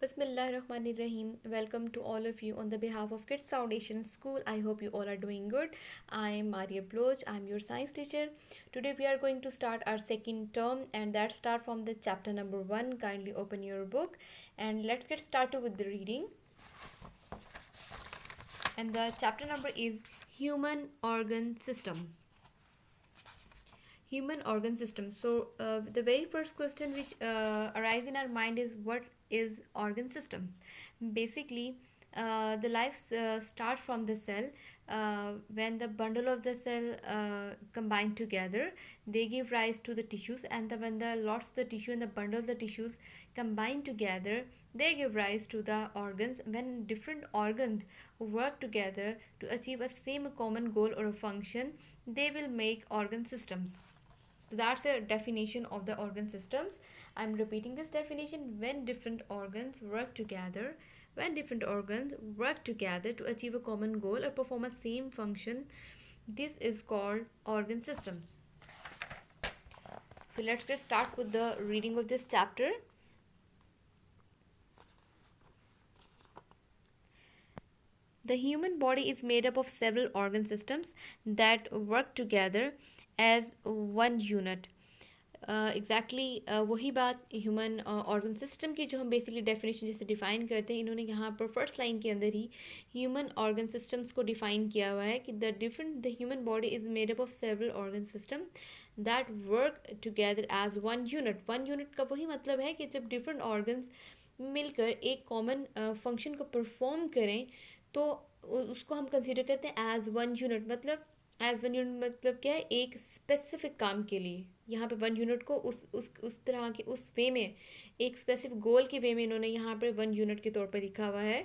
Bismillahirrahmanirrahim. Welcome to all of you on the behalf of Kids Foundation School. I hope you all are doing good. I am Maria Bloch. I am your science teacher. Today we are going to start our second term and that start from the chapter number 1. Kindly open your book and let's get started with the reading. And the chapter number is Human Organ Systems. Human organ system. So the very first question which arises in our mind is what is organ systems. Basically the life starts from the cell. When the bundle of the cell combine together, they give rise to the tissues, and when the lots of the tissue and the bundle of the tissues combine together, they give rise to the organs. When different organs work together to achieve a same common goal or a function, they will make organ systems. So that's a definition of the organ systems. I'm repeating this definition. When different organs work together, to achieve a common goal or perform a same function, this is called organ systems. So let's get start with the reading of this chapter. The human body is made up of several organ systems that work together as one unit. Exactly वही बात human organ system की जो हम basically definition जैसे define करते हैं, इन्होंने यहाँ पर फर्स्ट लाइन के अंदर ही ह्यूमन ऑर्गन सिस्टम्स को डिफ़ाइन किया हुआ है कि the human body is made up of several organ system that work together as one unit का वही मतलब है कि जब डिफरेंट ऑर्गन्स मिलकर एक कॉमन फंक्शन को परफॉर्म करें तो उसको हम कंसिडर करते हैं एज वन यूनिट. मतलब क्या है, एक स्पेसिफिक काम के लिए. यहाँ पे वन यूनिट को उस तरह के उस वे में एक स्पेसिफिक गोल के वे में इन्होंने यहाँ पर वन यूनिट के तौर पर लिखा हुआ है.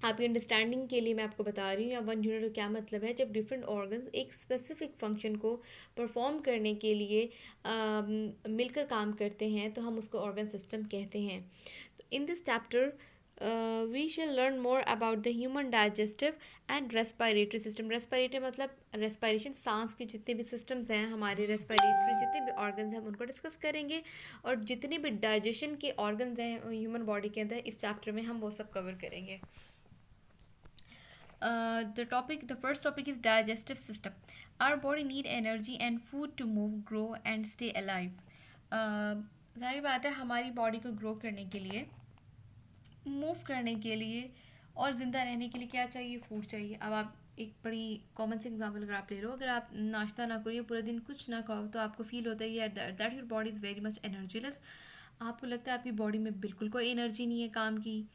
आपकी अंडरस्टैंडिंग के लिए मैं आपको बता रही हूँ या वन यूनिट का क्या मतलब है. जब डिफरेंट ऑर्गन्स एक स्पेसिफिक फंक्शन को परफॉर्म करने के लिए मिलकर काम करते हैं तो हम उसको ऑर्गन सिस्टम कहते हैं. तो in this chapter we shall learn more about the human digestive and respiratory system. Respiratory मतलब रेस्पिरेशन, सांस के जितने भी सिस्टम्स हैं, हमारे रेस्पिरेटरी जितने भी ऑर्गन्स हैं हम उनको डिस्कस करेंगे, और जितने भी डाइजेशन के ऑर्गन्स हैं ह्यूमन बॉडी के अंदर इस चैप्टर में हम वो सब कवर करेंगे. The first topic is digestive system. Our body need energy and food to move, grow and stay alive. सारी बात है, हमारी बॉडी को ग्रो करने के लिए, मूव करने के लिए और ज़िंदा रहने के लिए क्या चाहिए? फूड चाहिए. अब आप एक बड़ी कॉमन से एग्जांपल अगर आप ले लो, अगर आप नाश्ता ना करो या पूरा दिन कुछ ना खाओ तो आपको फील होता है यार that your body is very much energyless. आपको लगता है आपकी बॉडी में बिल्कुल कोई एनर्जी नहीं है काम की.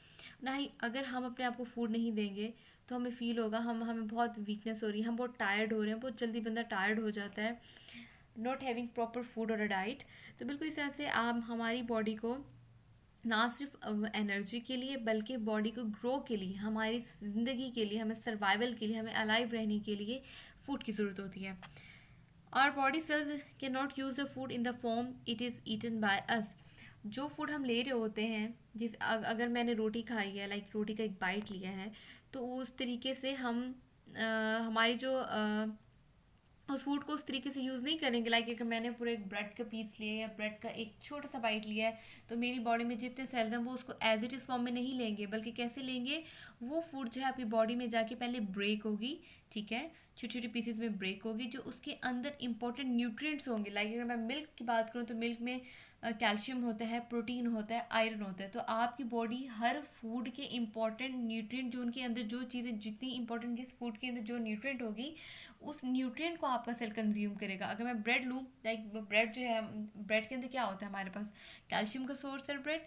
ना ही अगर हम अपने आप को फूड नहीं देंगे तो हमें फील होगा हमें बहुत वीकनेस हो रही है, हम बहुत टायर्ड हो रहे हैं. बहुत जल्दी बंदा टायर्ड हो जाता है नॉट हैविंग प्रॉपर फूड और अ डाइट. तो बिल्कुल इस तरह से आप हमारी बॉडी को ना सिर्फ एनर्जी के लिए बल्कि बॉडी को ग्रो के लिए, हमारी ज़िंदगी के लिए, हमें सर्वाइवल के लिए, हमें अलाइव रहने के लिए फूड की ज़रूरत होती है. Our body cells can not use the food in the form it is eaten by us. जो फूड हम ले रहे होते हैं, अगर मैंने रोटी खाई है, लाइक रोटी का एक बाइट लिया है, तो उस तरीके से हम हमारी जो उस फूड को उस तरीके से यूज़ नहीं करेंगे. लाइक अगर मैंने पूरा एक ब्रेड का पीस लिया है या ब्रेड का एक छोटा सा बाइट लिया है, तो मेरी बॉडी में जितने सेल्स हैं वो उसको एज इट इज़ फॉर्म में नहीं लेंगे, बल्कि कैसे लेंगे? वो फूड जो है आपकी बॉडी में जाके पहले ब्रेक होगी, ठीक है, छोटी छोटी पीसेस में ब्रेक होगी, जो उसके अंदर इंपॉर्टेंट न्यूट्रिएंट्स होंगे. लाइक अगर मैं मिल्क की बात करूँ तो मिल्क में कैल्शियम होता है, प्रोटीन होता है, आयरन होता है. तो आपकी बॉडी हर फूड के इंपॉर्टेंट न्यूट्रिएंट जो उनके अंदर जो चीज़ें जितनी इंपॉर्टेंट जिस फूड के अंदर जो न्यूट्रिएंट होगी उस न्यूट्रिएंट को आपका सेल कंज्यूम करेगा. अगर मैं ब्रेड लूँ, लाइक ब्रेड जो है, ब्रेड के अंदर क्या होता है? हमारे पास कैल्शियम का सोर्स है ब्रेड,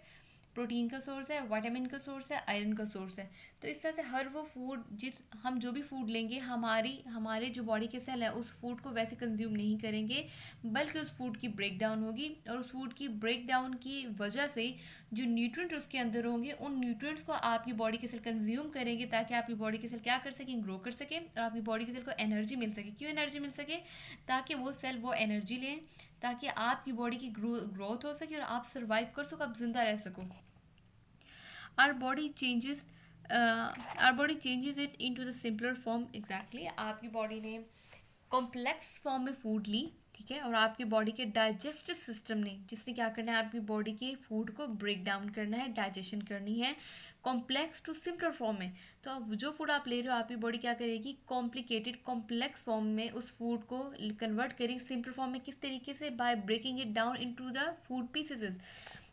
प्रोटीन का सोर्स है, विटामिन का सोर्स है, आयरन का सोर्स है. तो इस तरह से हर वो फूड हम जो भी फूड लेंगे हमारे जो बॉडी के सेल है उस फूड को वैसे कंज्यूम नहीं करेंगे, बल्कि उस फूड की ब्रेक डाउन होगी, और उस फूड की ब्रेक डाउन की वजह से जो न्यूट्रिएंट उसके अंदर होंगे उन न्यूट्रिएंट्स को आपकी बॉडी के सेल कंज्यूम करेंगे, ताकि आपकी बॉडी के सेल क्या कर सकें? ग्रो कर सकें, और आपकी बॉडी के सेल को एनर्जी मिल सके. क्यों एनर्जी मिल सके? ताकि वो सेल वो एनर्जी लें, ताकि आपकी बॉडी की ग्रोथ हो सके और आप सर्वाइव कर सको, आप जिंदा रह सको. our body changes it into the simpler form. Exactly, आपकी बॉडी ने कॉम्प्लेक्स फॉर्म में फूड ली, ठीक है, और आपकी बॉडी के डाइजेस्टिव सिस्टम ने, जिसने क्या करना है, आपकी बॉडी के फूड को ब्रेक डाउन करना है, डाइजेशन करनी है कॉम्प्लेक्स टू सिंपलर फॉर्म में। तो अब जो फूड आप ले रहे हो, आपकी बॉडी क्या करेगी, कॉम्प्लिकेटेड कॉम्प्लेक्स फॉर्म में उस फूड को कन्वर्ट करेगी सिंपल फॉर्म में। किस तरीके से, by breaking it down into the food pieces.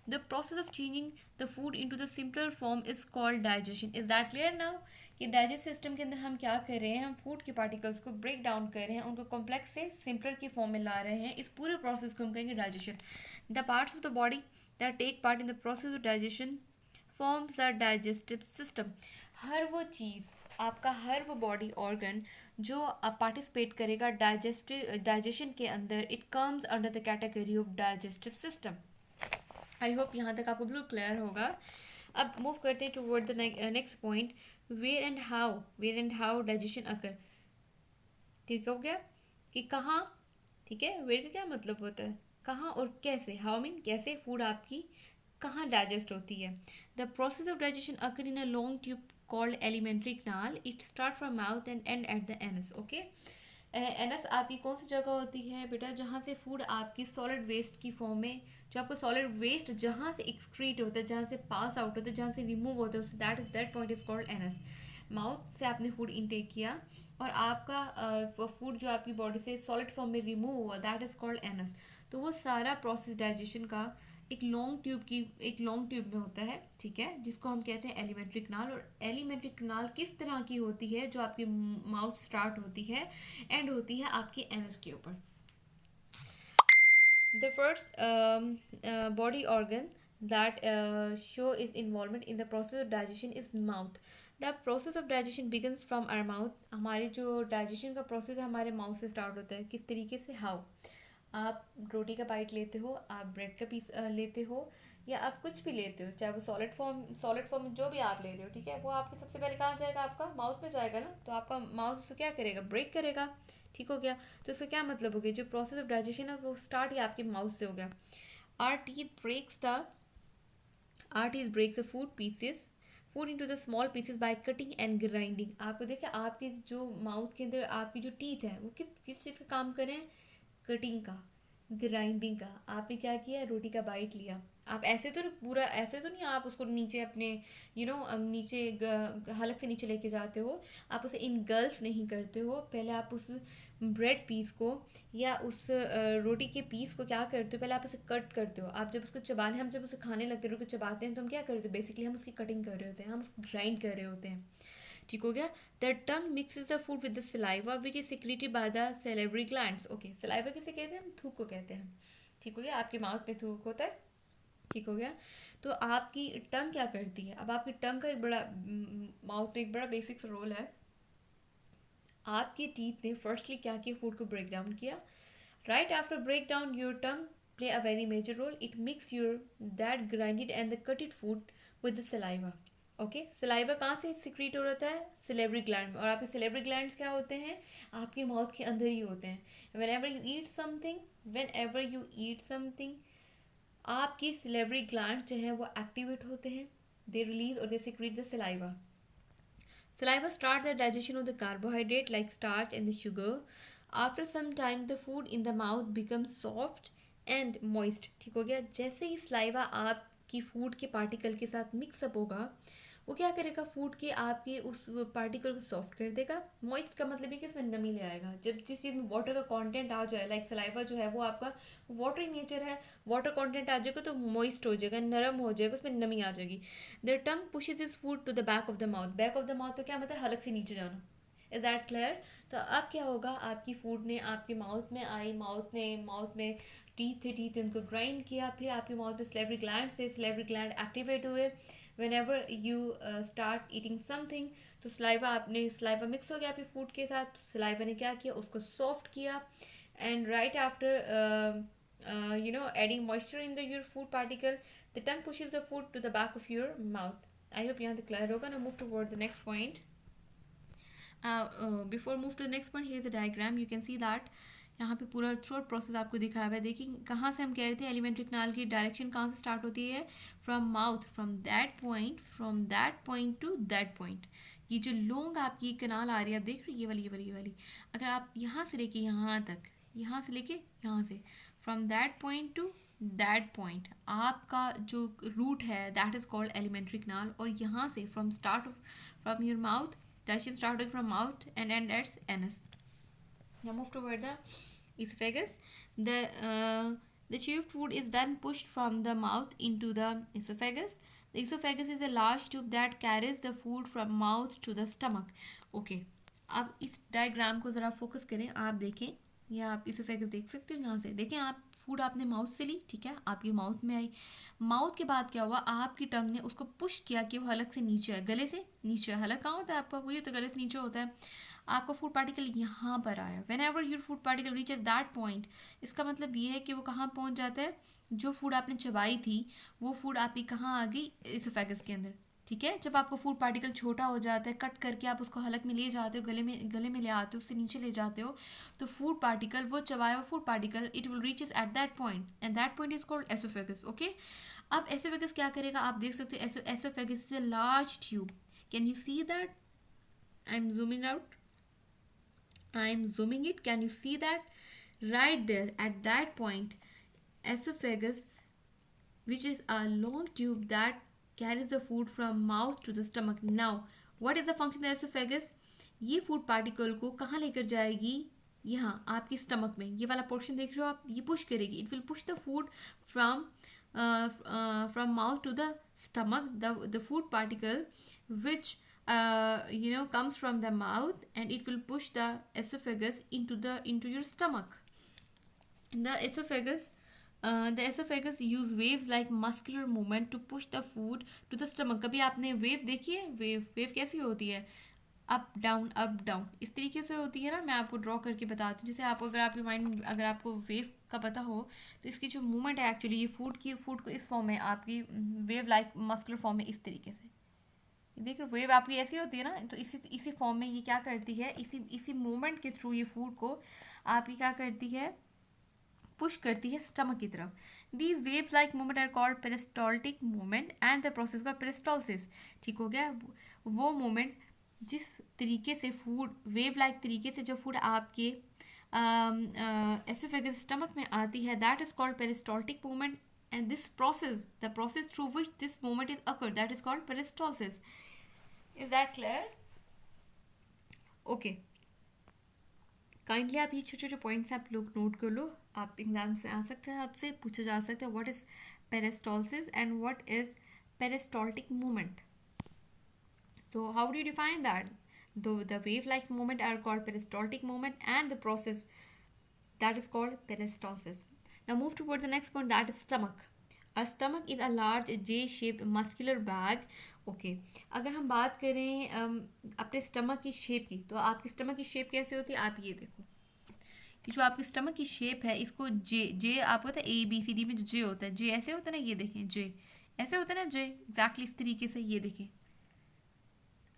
The process of changing the food into the simpler form is called digestion. Is that clear now? कि digest system के अंदर हम क्या कर रहे हैं, हम फूड के पार्टिकल्स को ब्रेक डाउन कर रहे हैं, उनको कॉम्प्लेक्स से सिंपलर की फॉर्म में ला रहे हैं। इस पूरे प्रोसेस को हम कहेंगे digestion. The parts of the body that take part in the process of digestion forms the digestive system. हर वो चीज़, आपका हर वो बॉडी ऑर्गन जो पार्टिसिपेट करेगा डाइजेशन के अंदर, it comes under the category of digestive system. I hope यहाँ तक आपको बिल्कुल क्लियर होगा। अब मूव करते हैं toward the next point, where and how digestion occur. ठीक हो गया कि कहाँ, ठीक है, वेयर का क्या मतलब होता है, कहाँ, और कैसे। हाउ मीन कैसे फूड आपकी कहाँ डाइजेस्ट होती है। The process of digestion occur in a long tube called alimentary canal. It start from mouth and and at the anus. Okay, anus आपकी कौन सी जगह होती है बेटा, जहाँ से फूड आपकी सॉलिड वेस्ट की फॉर्म में, जो आपका सॉलिड वेस्ट जहाँ से एक्सक्रीट होता है, जहाँ से पास आउट होता है, जहाँ से रिमूव होता है, that point is called anus. Mouth से आपने फूड इनटेक किया और आपका फूड जो आपकी बॉडी से सॉलिड फॉर्म में रिमूव हुआ, दैट इज कॉल्ड एनस। तो वो सारा प्रोसेस डाइजेशन का एक लॉन्ग ट्यूब में होता है, ठीक है, जिसको हम कहते हैं एलिमेंट्री कैनाल। और एलिमेंट्री कैनाल किस तरह की होती है, जो आपकी माउथ स्टार्ट होती है, एंड होती है आपके एनस के ऊपर। The first body organ that show is involvement in the process of digestion is mouth. The process of digestion begins from our mouth. हमारे जो digestion का process है हमारे mouth से start होता है। किस तरीके से, how? आप रोटी का बाइट लेते हो, आप ब्रेड का पीस लेते हो, या आप कुछ भी लेते हो, चाहे वो सॉलिड फॉर्म जो भी आप ले रहे हो, ठीक है, वो आपके सबसे पहले कहाँ जाएगा, आपका माउथ में जाएगा ना। तो आपका माउथ उसको क्या करेगा, ब्रेक करेगा। ठीक हो गया, तो इसका क्या मतलब हो गया, जो प्रोसेस ऑफ डाइजेशन है वो स्टार्ट ही आपके माउथ से हो गया। Our teeth breaks the food into the small pieces by cutting and grinding. आपको देखिए, आपके जो माउथ के अंदर आपकी जो टीथ है वो किस चीज़ का काम कर रहे हैं, कटिंग का, ग्राइंडिंग का। आपने क्या किया, रोटी का बाइट लिया। आप ऐसे तो पूरा, ऐसे तो नहीं आप उसको नीचे अपने नीचे हलक से नीचे लेके जाते हो, आप उसे इनगल्फ नहीं करते हो। पहले आप उस ब्रेड पीस को या उस रोटी के पीस को क्या करते हो, पहले आप उसे कट करते हो। आप जब उसको चबाने, हम जब उसे खाने लगते हैं, रोटी को चबाते हैं, तो हम क्या करते हैं, बेसिकली हम उसकी कटिंग कर रहे होते हैं, हम उसको ग्राइंड कर रहे होते हैं। ठीक हो गया। The tongue mixes the food with the saliva which is secreted by the salivary glands. Okay, saliva किसे कहते हैं, हम थूक को कहते हैं। ठीक हो गया, आपके माउथ में थूक होता है। ठीक हो गया, तो आपकी टंग क्या करती है, अब आपकी टंग का एक बड़ा माउथ में एक बड़ा बेसिक रोल है। आपके टीथ ने फर्स्टली क्या किया, फूड को ब्रेक डाउन किया। Right after break down your tongue play a very major role. It mix your that grinded and the cutted food with the saliva. Okay, saliva कहाँ से secrete हो रहा है, सिलेवरी ग्लैंड में। और आपके सिलेवरी ग्लैंड्स क्या होते हैं, आपके माउथ के अंदर ही होते हैं। व्हेनेवर यू ईट समथिंग आपकी सिलेवरी ग्लैंड्स जो है वो एक्टिवेट होते हैं, दे रिलीज और they secrete the saliva. Saliva starts the digestion of the carbohydrate like starch and the sugar. After some time, the food in the mouth becomes soft and moist. ठीक हो गया, जैसे ही saliva आपकी food के particle के साथ mix up होगा, वो क्या करेगा, फूड के आपके उस पार्टिकल को सॉफ्ट कर देगा। मॉइस्ट का मतलब है कि इसमें नमी ले आएगा। जब जिस चीज़ में वाटर का कंटेंट आ जाए, लाइक सलाइवा जो है वो आपका वाटर इन नेचर है, वाटर कंटेंट आ जाएगा तो मॉइस्ट हो जाएगा, नरम हो जाएगा, उसमें नमी आ जाएगी। The tongue pushes this food to the back of the mouth. Back of the mouth तो क्या मतलब, हलक से नीचे जाना। Is that clear? तो अब क्या होगा, आपकी फूड ने आपके माउथ में आई, माउथ में टीथ थे, उनको ग्राइंड किया, फिर आपके माउथ में सिलेवरी ग्लैंड एक्टिवेट हुए। whenever you start eating something, तो सलाइवा मिक्स हो गया आपके फूड के साथ। सलाइवा ने क्या किया, उसको सॉफ्ट किया। And right after adding moisture in the your food particle, the tongue pushes the food to the back of your mouth. I hope यहाँ तक क्लियर होगा ना। Move toward the next point. Before move to the next point, here is a diagram. You can see that यहाँ पे पूरा throat process आपको दिखाया हुआ है। देखिए कहाँ से हम कह रहे थे, एलिमेंट्री कैनाल की डायरेक्शन कहाँ से स्टार्ट होती है, from mouth, from that point two that point. ये जो लॉन्ग आपकी कैनाल आ रही है, आप देख रहे हो, ये वाली, अगर आप यहाँ से लेके यहाँ तक यहाँ से लेके यहाँ से, from that point two that point आपका जो रूट है दैट इज कॉल्ड एलिमेंट्री कनाल. और यहाँ से from your mouth, digestion starting from mouth and end at anus. Now move toward the esophagus. The chewed food is then pushed from the mouth into the esophagus. The esophagus is a large tube that carries the food from mouth to the stomach. Okay. अब इस diagram को ज़रा focus करें. आप देखें, या आप oesophagus देख सकते हो यहाँ से. देखें, आप फूड आपने माउथ से ली, ठीक है, आपके माउथ में आई. माउथ के बाद क्या हुआ, आपकी टंग ने उसको पुश किया कि वो हलक से नीचे है, गले से नीचे. हलक कहाँ होता है आपका, वही तो गले से नीचे होता है. आपका फूड पार्टिकल यहाँ पर आया. When ever your food particle reaches that point, इसका मतलब ये है कि वो कहाँ पहुँच जाता है, जो फूड आपने चबाई थी वो फूड आपकी कहाँ आ गई, इसोफेगस के अंदर. ठीक है, जब आपका फूड पार्टिकल छोटा हो जाता है, कट करके आप उसको हलक में ले जाते हो, गले में ले आते हो, उससे नीचे ले जाते हो, तो फूड पार्टिकल, वो चबाया हुआ food particle, it will reaches at that point and that point is called oesophagus. Okay. अब एसोफेगस क्या करेगा, आप देख सकते हो. Oesophagus is a large tube. Can you see that? I am zooming out, I am zooming it. Can you see that? Right there at that point esophagus, which is a long tube that carries the food from mouth to the stomach. Now what is the function of the esophagus? ये food particle को कहाँ लेकर जाएगी, यहाँ आपकी stomach में. ये वाला पोर्शन देख रहे हो आप, ये पुश करेगी. It will push the food from mouth to the stomach. The food particle which comes from the mouth, and it will push the esophagus into your stomach. The esophagus use waves like muscular movement to push the food to the stomach. कभी आपने wave देखी है? Wave कैसी होती है, up down, इस तरीके से होती है ना. मैं आपको ड्रॉ करके बताती हूँ. जैसे आपको, अगर आपके माइंड, अगर आपको वेव का पता हो, तो इसकी जो मूवमेंट है एक्चुअली, ये फूड को इस फॉर्म में, आपकी वेव लाइक मस्कुलर फॉर्म में, इस तरीके से. देख लो, वेव आपकी ऐसी होती है ना, तो इसी फॉर्म में ये क्या करती है, इसी मूवमेंट के थ्रू ये फूड को आपकी क्या करती है, पुश करती है स्टमक की तरफ. These waves like movement are called peristaltic movement and the process called peristalsis. ठीक हो गया. वो मूवमेंट जिस तरीके से फूड, वेव लाइक तरीके से जो फूड आपके एसोफेगस स्टमक में आती है, that is called peristaltic movement. And this process, the process through which this movement is occur, that is called peristalsis. Is that clear? Okay. Kindly आप ये छोटे छोटे पॉइंट्स आप लोग नोट कर लो. आप एग्जाम से आ सकते हैं, आपसे पूछा जा सकता है what is peristalsis and what is peristaltic movement. So how do you define that? The wave-like movement are called peristaltic movement, and the process that is called peristalsis. Now move toward the next point, that is stomach. Our stomach is a large J-shaped muscular bag. Okay. अगर हम बात करें अपने stomach की shape की, तो आपकी stomach की शेप कैसे होती है, आप ये देखो कि जो आपकी स्टमक की शेप है, इसको जे आपको पता है ABCD में जो जे होता है, जे ऐसे होता है ना, ये देखें, जे ऐसे होता है ना, जे एग्जैक्टली इस तरीके से. ये देखें,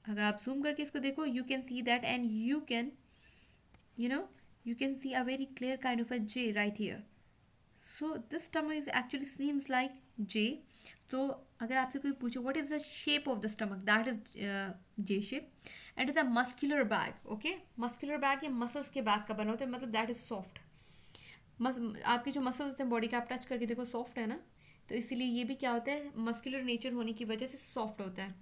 अगर आप जूम करके इसको देखो, you can see that, and you can see a very clear kind of a J right here. So this stomach is actually seems like J. तो अगर आपसे कोई पूछो what is the shape of the stomach, that is J shape. It is a muscular bag. Okay. Muscular bag ये muscles के bag का बना होता है, मतलब दैट इज सॉफ्ट. आपके जो मसल्स होते हैं बॉडी का, आप टच करके देखो, सॉफ्ट है ना, तो इसीलिए ये भी क्या होता है, मस्कुलर नेचर होने की वजह से सॉफ्ट होता है.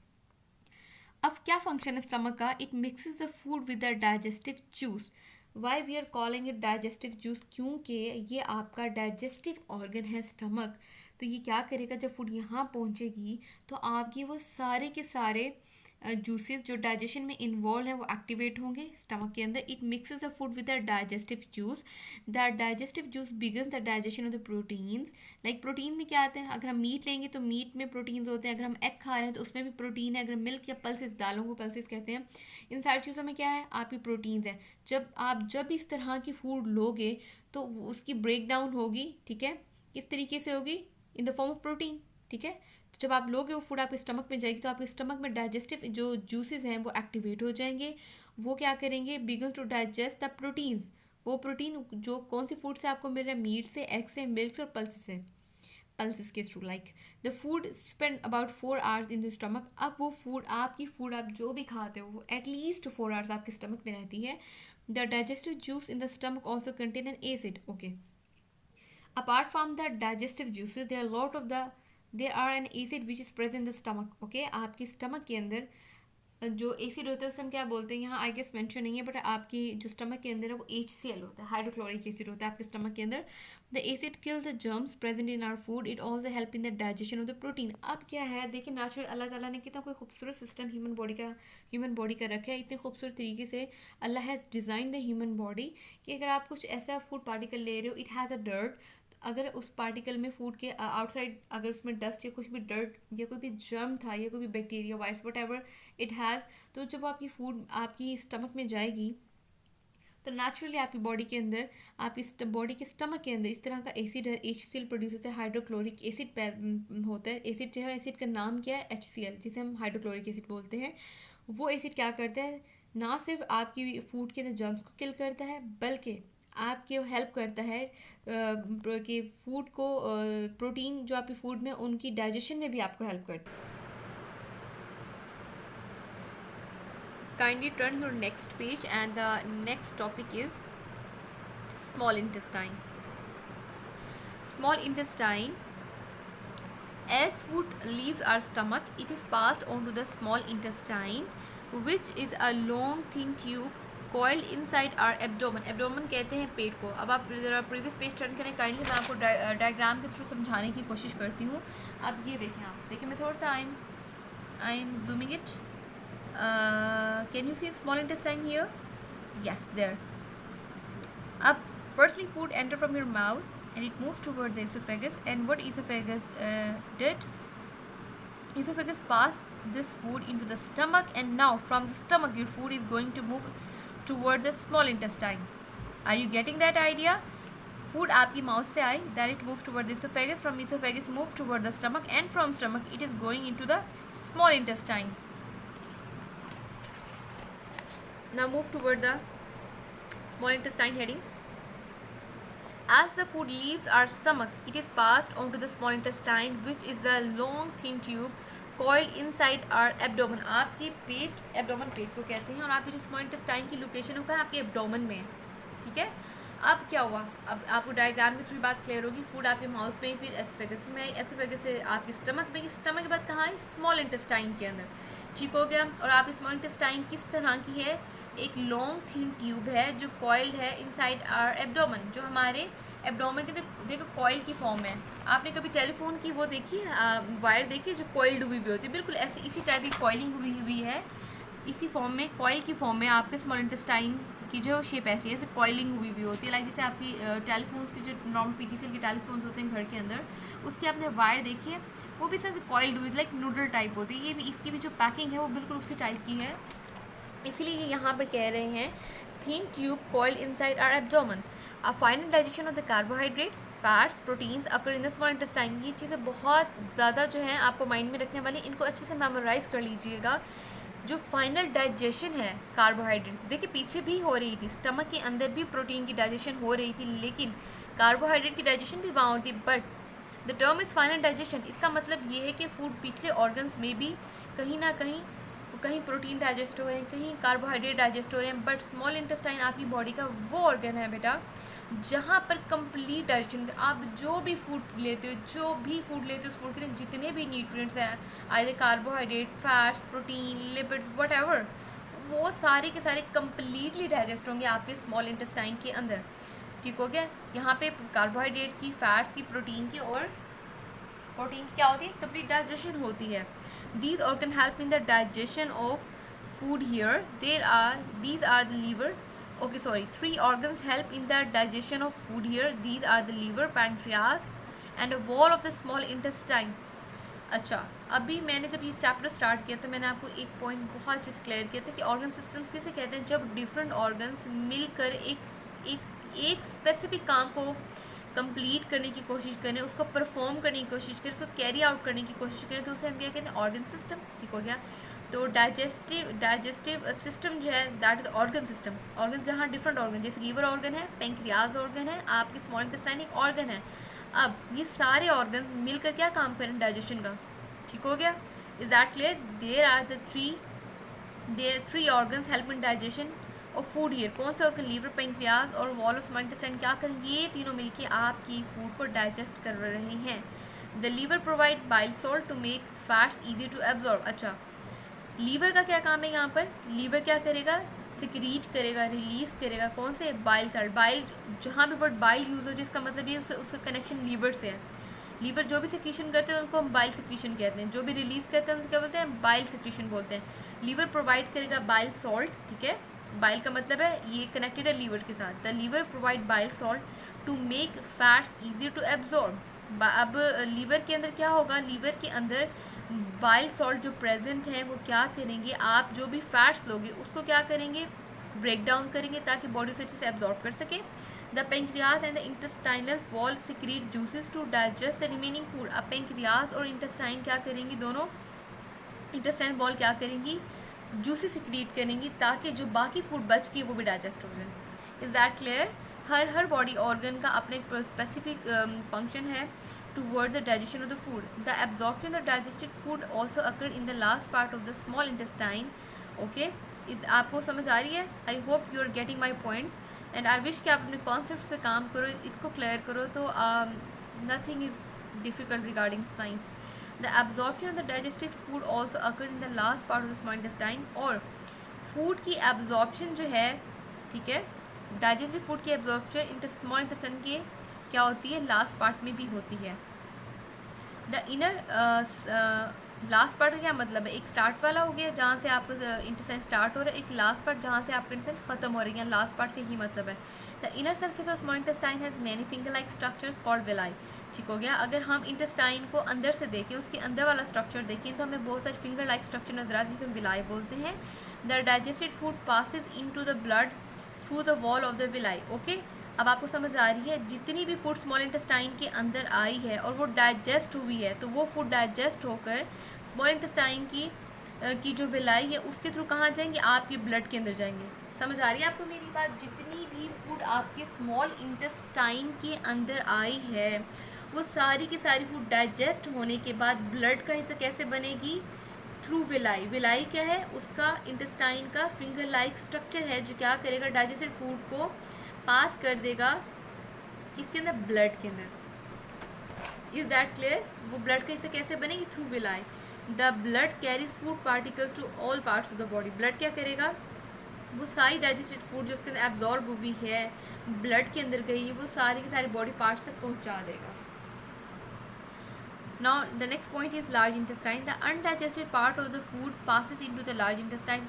अब क्या फंक्शन है स्टमक का, it mixes the food with the digestive juice. Why we are calling it digestive juice, क्योंकि ये आपका डाइजेस्टिव ऑर्गन है स्टमक. तो ये क्या करेगा, जब फूड यहाँ पहुँचेगी तो आपके वो सारे के सारे जूसेस जो डाइजेशन में इन्वॉल्व हैं वो एक्टिवेट होंगे स्टमक के अंदर. It mixes the food with the digestive juice. The digestive juice begins the digestion of the proteins. Like protein में क्या आते हैं, अगर हम मीट लेंगे तो मीट में प्रोटीन्स होते हैं, अगर हम एग खा रहे हैं तो उसमें भी प्रोटीन है, अगर मिल्क या पल्सेस, दालों को पल्सेस कहते हैं, इन सारी चीज़ों में क्या है, आपकी प्रोटीन्स है. जब इस तरह की फूड लोगे तो उसकी ब्रेक डाउन होगी. ठीक है, किस तरीके से होगी, इन द फॉर्म ऑफ प्रोटीन. ठीक है, तो जब आप लोगे वो फूड आपके स्टमक में जाएगी, तो आपके स्टमक में डाइजेस्टिव जो जूसेस हैं वो एक्टिवेट हो जाएंगे. वो क्या करेंगे, begin to digest the proteins. वो प्रोटीन जो कौन सी फूड से आपको मिल रहा है, मीट से, एग से, मिल्क से और पल्सेस के through. Like the food spend about 4 hours in the stomach. अब वो फूड, आप जो भी खाते हो वो एटलीस्ट 4 आवर्स आपके स्टमक में रहती है. The digestive juice in the stomach also contain an acid. Okay. Apart from the digestive juices, there are an acid which is present in the stomach. Okay, आपकी stomach के अंदर जो acid होता है उसे हम क्या बोलते हैं, यहाँ आई गेस मेंशन नहीं है, बट आपकी जो स्टमक के अंदर है वो HCl होता है, हाइड्रोक्लोरिक एसिड होता है आपके स्टमक के अंदर. The acid kill the germs present in our food. It also help in the digestion of the protein. अब क्या है, देखिए नेचुरल अल्लाह ताला ने कितना कोई खूबसूरत सिस्टम ह्यूमन बॉडी का रखा है. इतने खूबसूरत तरीके से अल्लाह has design the human body कि अगर आप कुछ ऐसा फूड पार्टिकल ले रहे हो, इट हैज़ अ डर्ट. अगर उस पार्टिकल में फूड के आउटसाइड अगर उसमें डस्ट या कुछ भी डर्ट या कोई भी जर्म था या कोई भी bacteria virus what ever it has, तो जब वो आपकी फूड आपकी स्टमक में जाएगी तो नेचुरली आपकी बॉडी के अंदर, आपकी बॉडी के स्टमक के अंदर इस तरह का एसिड HCl प्रोड्यूस होता है, हाइड्रोक्लोरिक एसिड होता है. एसिड जो है, एसिड का नाम क्या है, HCl, जिसे हम हाइड्रोक्लोरिक एसिड बोलते हैं. वो एसिड क्या करता है, ना सिर्फ आपकी फूड के अंदर जर्म्स को किल करता है, बल्कि आपके हेल्प करता है कि फूड को प्रोटीन जो आपकी फूड में उनकी डाइजेशन में भी आपको हेल्प करता है. Kindly turn your next page and the next topic is small intestine. Small intestine. As food leaves our stomach, it is passed on to the small intestine, which is a long thin tube coiled inside our abdomen. Abdomen कहते हैं पेट को. अब आप ज़रा previous page turn करें kindly, मैं आपको diagram के थ्रू समझाने की कोशिश करती हूँ. अब ये देखें, आप देखिए, मैं थोड़ा सा आई am zooming it. Can you see small intestine here? Yes, there. Up, firstly food enter from your mouth and it moves toward the esophagus. And what esophagus did? Esophagus passed this food into the stomach, and now from the stomach your food is going to move toward the small intestine. Are you getting that idea? Food आपकी mouth से आई, then it moves toward the esophagus. From esophagus move toward the stomach, and from stomach it is going into the small intestine. Now move toward the small intestine heading. As the food leaves our stomach, it is passed on to the small intestine, which is the long thin tube coiled inside our abdomen. आपकी abdomen पेट को कहते हैं, और आपकी जो small intestine की location होगा आपके abdomen में. ठीक है. अब क्या हुआ, अब आपको डायग्राम के थ्रू बात क्लियर होगी. फूड आपके माउथ में, फिर एसोफेगस में, एसोफेगस से आपके स्टमक में, स्टमक के बाद कहाँ है, स्मॉल इंटेस्टाइन के अंदर. ठीक हो गया. और आपकी स्मॉल इंटेस्टाइन किस तरह की है, एक लॉन्ग थिन ट्यूब है जो कॉइल्ड है इनसाइड आवर एब्डोमेन. जो हमारे एब्डोमेन के देखो कॉइल की फॉर्म है. आपने कभी टेलीफोन की वो देखी, वायर देखी जो कॉइल्ड हुई होती है, बिल्कुल ऐसी इसी टाइप की कॉइलिंग हुई है, इसी फॉर्म में, कॉइल की फॉर्म में आपके स्मॉल इंटेस्टाइन की जो शेप ऐसी है, ऐसे कॉइलिंग हुई होती है. लाइक जैसे आपकी टेलीफोन्स के जो नॉर्मल PTCL के टेलीफोन्स होते हैं घर के अंदर, उसकी आपने वायर देखी है, वो भी ऐसे कॉइल्ड हुई, लाइक नूडल टाइप होती है. ये भी, इसकी भी जो पैकिंग है वो बिल्कुल उसी टाइप की है. इसलिए ये यहाँ पर कह रहे हैं thin tube coiled inside our abdomen. A final digestion of the carbohydrates, fats, proteins occur in the small intestine. ये चीज़ें बहुत ज़्यादा जो हैं आपको माइंड में रखने वाली, इनको अच्छे से मेमोराइज कर लीजिएगा. जो फाइनल डाइजेशन है कार्बोहाइड्रेट, देखिए पीछे भी हो रही थी, स्टमक के अंदर भी प्रोटीन की डाइजेशन हो रही थी, लेकिन कार्बोहाइड्रेट की डाइजेशन भी वहाँ होती है. But the term is final digestion. इसका मतलब ये है कि फूड पिछले ऑर्गन्स में भी कहीं ना कहीं प्रोटीन डाइजेस्ट हो रहे हैं, कहीं कार्बोहाइड्रेट डाइजेस्ट हो रहे हैं. बट स्मॉल इंटेस्टाइन आपकी बॉडी का वो ऑर्गन है बेटा जहाँ पर कंप्लीट डाइजेशन, आप जो भी फूड लेते हो उस फूड के जितने भी न्यूट्रिएंट्स हैं, either carbohydrate, fats, protein, lipids, whatever, वो सारे के सारे कंप्लीटली डाइजेस्ट होंगे आपके स्मॉल इंटेस्टाइन के अंदर. ठीक हो गया. यहाँ पे कार्बोहाइड्रेट की, फैट्स की, प्रोटीन की और प्रोटीन क्या होती है, कंप्लीट डाइजेशन होती है. These organs help in the digestion of food here. These are the liver. Okay, sorry. 3 organs help in the digestion of food here. These are the liver, pancreas, and a wall of the small intestine. अच्छा, अभी मैंने जब ये chapter start किया तो मैंने आपको एक पॉइंट बहुत अच्छे से क्लियर किया था कि ऑर्गन सिस्टम्स किसे कहते हैं, जब डिफरेंट ऑर्गन्स मिलकर एक स्पेसिफिक काम को कंप्लीट करने की कोशिश करें, उसको परफॉर्म करने की कोशिश करें, उसको कैरी आउट करने की कोशिश करें, तो उसे हम क्या कहते हैं, ऑर्गन सिस्टम. ठीक हो गया. तो डाइजेस्टिव सिस्टम जो है that is organ system. Organ जहाँ डिफरेंट ऑर्गन, जैसे लीवर ऑर्गन है, पेंक्रियाज ऑर्गन है, आपकी स्मॉल इंटेस्टाइन एक ऑर्गन है. अब ये सारे ऑर्गन मिलकर क्या काम करें, डाइजेशन का. ठीक हो गया. Is that clear? There are three organs help in digestion. और फूड हियर, कौन सा ऑर्गन, लीवर, पेंक्रियाज और वॉल ऑफ स्मॉल इंटेस्टाइन क्या करेंगे, ये तीनों मिलके आपकी फूड को डाइजेस्ट कर रहे हैं। The liver provide bile salt to make fats easy to absorb. अच्छा, लीवर का क्या काम है यहाँ पर, लीवर क्या करेगा, सिक्रीट करेगा, रिलीज करेगा, कौन से, बाइल सॉल्ट। बाइल, जहाँ भी वर्ड बाइल यूज हो जिसका मतलब ये उसका कनेक्शन लीवर से है। लीवर जो भी सिक्रीशन करते हैं उनको हम बाइल सिक्रीशन कहते हैं, जो भी रिलीज करते हैं उनको क्या बोलते हैं, बाइल सिक्रीशन बोलते हैं। लीवर प्रोवाइड करेगा बाइल सॉल्ट, ठीक है, बाइल का मतलब है ये कनेक्टेड है लीवर के साथ। The liver provide bile salt to make fats easy to absorb. अब लीवर के अंदर क्या होगा, लीवर के अंदर बाइल सॉल्ट जो प्रेजेंट है वो क्या करेंगे, आप जो भी फैट्स लोगे उसको क्या करेंगे, ब्रेक डाउन करेंगे ताकि बॉडी से अच्छे से एब्जॉर्ब कर सके। The pancreas and the intestinal wall secrete juices to digest the remaining food. अब पेंक्रियाज और इंटेस्टाइन क्या करेंगी, दोनों इंटेस्टाइन वॉल क्या करेंगी, जूसेस सिक्रीट करेंगी ताकि जो बाकी फूड बच गई वो भी डाइजेस्ट हो जाए। Is that clear. Her body organ का अपने स्पेसिफिक फंक्शन है toward the digestion of the food. The absorption of digested food also occur in the last part of the small intestine. Okay, इस आपको समझ आ रही है, I hope you are getting my points and I wish कि आप अपने concept पे काम करो, इसको क्लियर करो तो nothing is difficult regarding science. The absorption of the digested food also occur in the last part of the small intestine. और फूड की एब्जॉर्प्शन जो है, ठीक है, डाइजेस्टेड फूड की एब्जॉर्प्शन स्मॉल इंटेस्टाइन के क्या होती है, लास्ट पार्ट में भी होती है। द इनर लास्ट पार्ट का क्या मतलब है, एक स्टार्ट वाला हो गया जहाँ से आपका इंटेस्टाइन स्टार्ट हो रहा है, एक लास्ट पार्ट जहाँ से आपका इंटेस्टाइन खत्म हो रही है, लास्ट पार्ट का ही मतलब है। The inner surface of small intestine has many finger like structures called villi. ठीक हो गया। अगर हम इंटेस्टाइन को अंदर से देखें, उसके अंदर वाला स्ट्रक्चर देखें तो हमें बहुत सारे फिंगर लाइक स्ट्रक्चर नजर आते हैं जिसे हम विलाई बोलते हैं। The digested food passes into the blood through the wall of the villi. Okay, अब आपको समझ आ रही है, जितनी भी फूड स्मॉल इंटेस्टाइन के अंदर आई है और वो डाइजेस्ट हुई है तो वो फूड डाइजेस्ट होकर स्मॉल इंटेस्टाइन की जो विलाई है उसके थ्रू कहाँ जाएंगे, आपके ब्लड के अंदर जाएंगे। समझ आ रही है आपको मेरी बात, जितनी भी फूड आपके स्मॉल इंटेस्टाइन के अंदर आई है वो सारी की सारी फूड डाइजेस्ट होने के बाद ब्लड का हिस्सा कैसे बनेगी, थ्रू विलाई। विलाई क्या है, उसका इंटेस्टाइन का फिंगर लाइक स्ट्रक्चर है जो क्या करेगा, डाइजेस्टेड फूड को पास कर देगा किसके अंदर, ब्लड के अंदर। Is that clear. वो ब्लड का हिस्सा कैसे बनेगी, through villi. The blood carries food particles to all parts of the body. Blood क्या करेगा, वो सारी डाइजेस्टेड फूड जो उसके अंदर एब्जॉर्ब हुई है, ब्लड के अंदर गई है, वो सारी के सारे बॉडी पार्ट्स तक पहुंचा देगा। Now the next point is large intestine. The undigested part of the food passes into the large intestine.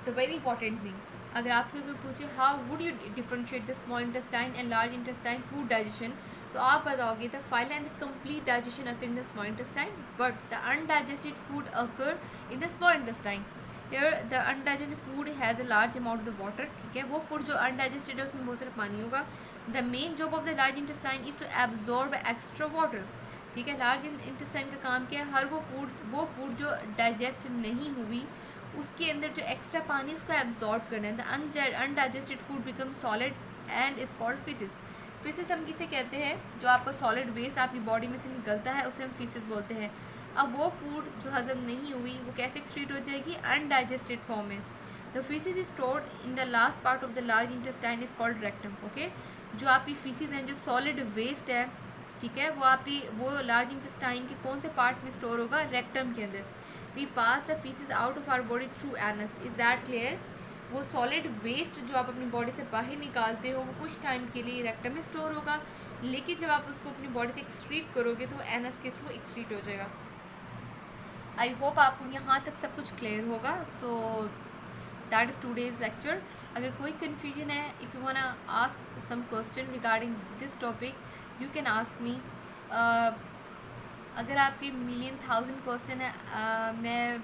The very important thing, अगर आपसे कोई पूछे how would you differentiate the small intestine and large intestine food digestion, तो आप बताओगे the final and the complete digestion occur in the small intestine but the undigested food occur in the small intestine. Here the undigested food has a large amount of the water. ठीक है, वो food जो undigested है उसमें बहुत सारा पानी होगा। The main job of the large intestine is to absorb extra water. ठीक है, लार्ज इंटेस्टाइन का काम क्या है, हर वो फूड जो डाइजेस्ट नहीं हुई उसके अंदर जो एक्स्ट्रा पानी उसको एब्जॉर्ब करना है। The undigested food become solid and is called faeces. Faeces हम किसे कहते हैं, जो आपका सॉलिड वेस्ट आपकी बॉडी में से निकलता है उसे हम फिसिस बोलते हैं। अब वो फूड जो हजम नहीं हुई वो कैसे एक्सक्रीट हो जाएगी, अनडाइजेस्टेड फॉर्म में। The faeces is stored in the last part of the large intestine is called rectum. Okay, जो आपकी फिसिस हैं, जो सॉलिड वेस्ट है, ठीक है, वो लार्ज इंटेस्टाइन के कौन से पार्ट में स्टोर होगा, रेक्टम के अंदर। We pass the faeces out of our body through anus. Is that clear. वो सॉलिड वेस्ट जो आप अपनी बॉडी से बाहर निकालते हो वो कुछ टाइम के लिए रेक्टम में स्टोर होगा, लेकिन जब आप उसको अपनी बॉडी से एक्सक्रीट करोगे तो वो एनस के थ्रू एक्सक्रीट हो जाएगा। आई होप आपको यहाँ तक सब कुछ क्लियर होगा। तो दैट इज़ टूडेज लेक्चर। अगर कोई कन्फ्यूजन है, if you wanna ask some question regarding this topic you can ask me. अगर आपके मिलियन थाउजेंड क्वेश्चन है मैं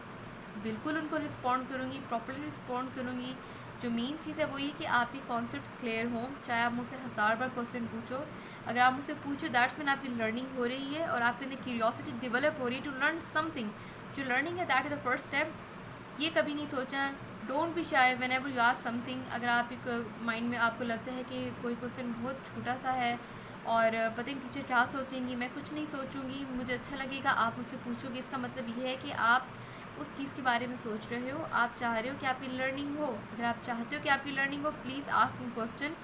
बिल्कुल उनको रिस्पॉन्ड करूँगी, प्रॉपर्ली रिस्पॉन्ड करूँगी। जो मेन चीज़ है वो ये कि आपके कॉन्सेप्ट्स क्लियर हों, चाहे आप मुझसे 1000 बार क्वेश्चन पूछो। अगर आप मुझसे पूछो दैट्स मीन आपकी लर्निंग हो रही है और आपके अंदर क्यूरियोसिटी डेवलप हो रही है टू लर्न समथिंग। जो लर्निंग है that is the first step. ये कभी नहीं सोचना, don't be shy when ever you ask something. अगर आप एक माइंड में आपको लगता है कि कोई क्वेश्चन बहुत छोटा सा है और पता नहीं टीचर क्या सोचेंगी, मैं कुछ नहीं सोचूंगी, मुझे अच्छा लगेगा, आप मुझसे पूछोगे, इसका मतलब ये है कि आप उस चीज़ के बारे में सोच रहे हो, आप चाह रहे हो कि आपकी लर्निंग हो, अगर आप चाहते हो कि आपकी लर्निंग हो, प्लीज़ आस्क मी क्वेश्चन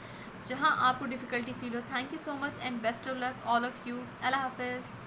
जहाँ आपको डिफ़िकल्टी फील हो। Thank you so much and best of luck all of you. अल्लाह हाफ़िज़।